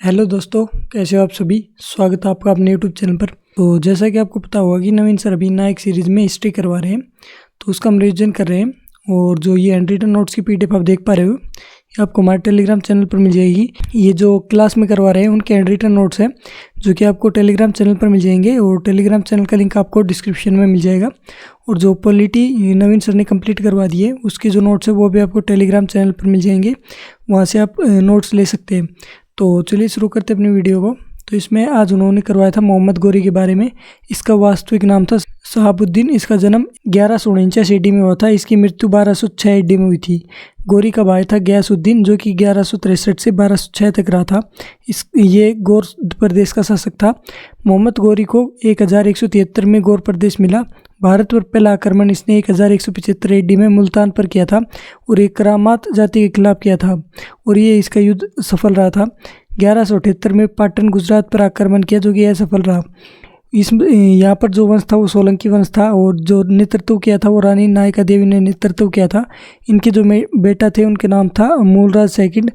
Hello दोस्तों, कैसे हो आप सभी। स्वागत है आपका अपने यूट्यूब चैनल पर। तो जैसा कि आपको पता होगा कि नवीन सर अभी नायक सीरीज़ में हिस्ट्री करवा रहे हैं, तो उसका हम रिविजन कर रहे हैं। और जो ये हैंड रिटन नोट्स की पीडीएफ आप देख पा रहे हो, ये आपको हमारे टेलीग्राम चैनल पर मिल जाएगी। ये जो क्लास में करवा रहे हैं उनके हैंड रिटन नोट्स हैं, जो कि आपको टेलीग्राम चैनल पर मिल जाएंगे। और टेलीग्राम चैनल का लिंक आपको डिस्क्रिप्शन में मिल जाएगा। और जो पॉलिटी नवीन सर ने कंप्लीट करवा दी है, उसके जो नोट्स है वो भी आपको टेलीग्राम चैनल पर मिल जाएंगे। वहाँ से आप नोट्स ले सकते हैं। तो चलिए शुरू करते हैं अपनी वीडियो को। तो इसमें आज उन्होंने करवाया था मोहम्मद गोरी के बारे में। इसका वास्तविक नाम था शहाबुद्दीन। इसका जन्म 1149 ईडी में हुआ था। इसकी मृत्यु 1206 ईडी में हुई थी। गोरी का भाई था गयासुद्दीन, जो कि 1163 से 1206 तक रहा था। ये गौर प्रदेश का शासक था। मोहम्मद गोरी को 1173 में गौर प्रदेश मिला। भारत पर पहला आक्रमण इसने 1175 ईडी में मुल्तान पर किया था और एक करामात जाति के खिलाफ किया था, और ये इसका युद्ध सफल रहा था। 1178 में पाटन गुजरात पर आक्रमण किया, जो कि असफल रहा। यहाँ पर जो वंश था वो सोलंकी वंश था, और जो नेतृत्व किया था वो रानी नायका देवी ने नेतृत्व किया था। इनके जो बेटा थे उनके नाम था मूलराज सेकंड,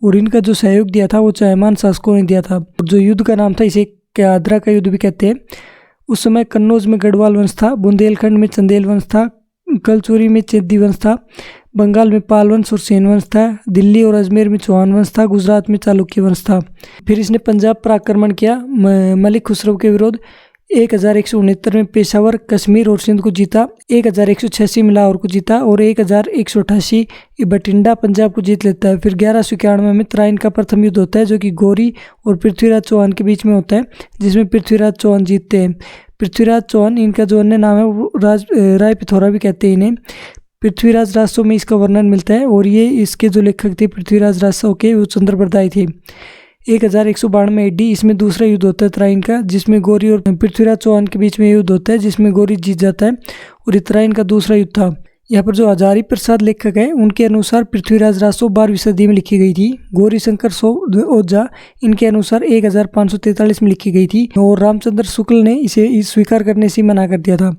और इनका जो सहयोग दिया था वो चयमान शासकों ने दिया था। जो युद्ध का नाम था इसे क्याद्रा का युद्ध भी कहते हैं। उस समय कन्नौज में गढ़वाल वंश था, बुंदेलखंड में चंदेल वंश था, कलचुरी में चेदी वंश था, बंगाल में पाल वंश और सेन वंश था, दिल्ली और अजमेर में चौहान वंश था, गुजरात में चालुक्य वंश था। फिर इसने पंजाब पर आक्रमण किया मलिक खुसरो के विरोध। 1169 में पेशावर, कश्मीर और सिंध को जीता। 1186 में लाहौर को जीता और 1188 बठिंडा पंजाब को जीत लेता है। फिर 1191 में तराइन का प्रथम युद्ध होता है, जो कि गोरी और पृथ्वीराज चौहान के बीच में होता है, जिसमें पृथ्वीराज चौहान जीतते हैं। पृथ्वीराज चौहान, इनका जो अन्य नाम है वो राय पिथौरा भी कहते हैं इन्हें। पृथ्वीराज राजसों में इसका वर्णन मिलता है, और ये इसके जो लेखक थे पृथ्वीराज राजसों के, वो चंद्रप्रदाय थे। 1192 ईडी इसमें दूसरा युद्ध होता है तराइन का, जिसमें गोरी और पृथ्वीराज चौहान के बीच में युद्ध होता है, जिसमें गोरी जीत जाता है, और ये तराइन का दूसरा युद्ध था। यहाँ पर जो हजारी प्रसाद लेखक है उनके अनुसार पृथ्वीराज राजसो 12वीं सदी में लिखी गई थी। गौरी शंकर ओझा इनके अनुसार 1543 में लिखी गई थी, और रामचंद्र शुक्ल ने इसे स्वीकार करने से मना कर दिया था।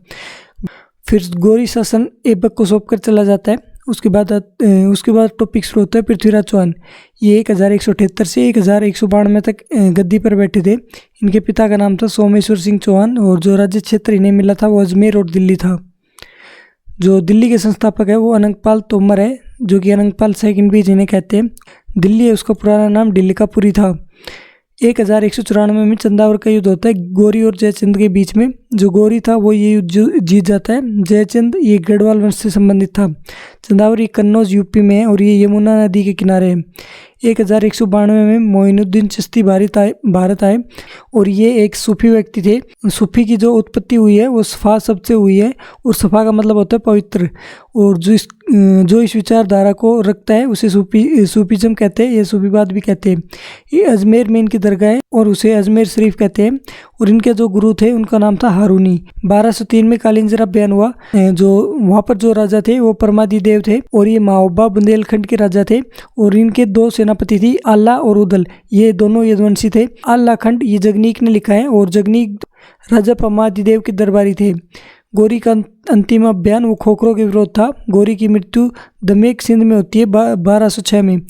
फिर गौरी शासन ऐबक को सौंप कर चला जाता है। उसके बाद टॉपिक शुरू होता है पृथ्वीराज चौहान। ये 1178 से 1192 तक गद्दी पर बैठे थे। इनके पिता का नाम था सोमेश्वर सिंह चौहान, और जो राज्य क्षेत्र इन्हें मिला था वो अजमेर और दिल्ली था। जो दिल्ली के संस्थापक है वो अनंगपाल तोमर है, जो कि अनंगपाल सेकंड भी जिन्हें कहते हैं। दिल्ली है उसका पुराना नाम दिल्लिकापुरी था। 1194 में चंदावर का युद्ध होता है गोरी और जयचंद के बीच में। जो गोरी था वो ये युद्ध जीत जाता है। जयचंद ये गढ़वाल वंश से संबंधित था। चंदावर ये कन्नौज यूपी में है, और ये यमुना नदी के किनारे है। 1192 में मोइनुद्दीन चिश्ती भारत आए, और ये एक सूफी व्यक्ति थे। सूफी की जो उत्पत्ति हुई है वो सफ़ा शब्द से हुई है, और सफ़ा का मतलब होता है पवित्र। और जो इस विचारधारा को रखता है उसे सूफीज़म कहते हैं, या सूफीवाद भी कहते हैं। ये अजमेर में इनकी दरगाह है, और उसे अजमेर शरीफ कहते हैं। और इनके जो गुरु थे उनका नाम था हारूनी। 1203 में कालिंजरा बयान हुआ। जो वहाँ पर जो राजा थे वो परमादी देव थे, और ये महोबा बुंदेलखंड के राजा थे। और इनके दो सेनापति थी, आल्ला और उदल। ये दोनों यदुवंशी थे। आल्ला खंड ये जगनीक ने लिखा है, और जगनीक राजा परमादी देव के दरबारी थे। गोरी का अंतिम अभियान वो खोखरों के विरोध था। गोरी की मृत्यु दमेक सिंध में होती है 1206 में।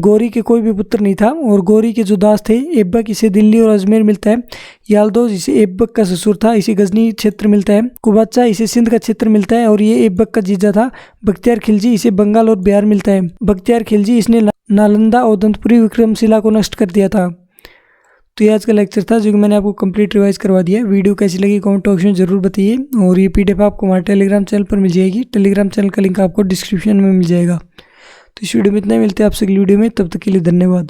गोरी के कोई भी पुत्र नहीं था, और गोरी के जो दास थे ऐबक, इसे दिल्ली और अजमेर मिलता है। यालदोज इसे ऐबक का ससुर था, इसे गजनी क्षेत्र मिलता है। कुबाचा इसे सिंध का क्षेत्र मिलता है, और ये ऐबक का जीजा था। बख्तियार खिलजी इसे बंगाल और बिहार मिलता है। बख्तियार खिलजी इसने नालंदा और दंतपुरी विक्रमशिला को नष्ट कर दिया था। तो ये आज का लेक्चर था, जो कि मैंने आपको कंप्लीट रिवाइज करवा दिया। वीडियो कैसी लगी कमेंट बॉक्स में जरूर बताइए, और ये पीडीएफ आपको हमारे टेलीग्राम चैनल पर मिल जाएगी। टेलीग्राम चैनल का लिंक आपको डिस्क्रिप्शन में मिल जाएगा। तो इस वीडियो में इतना ही, मिलते हैं आपसे अगली वीडियो में। तब तक के लिए धन्यवाद।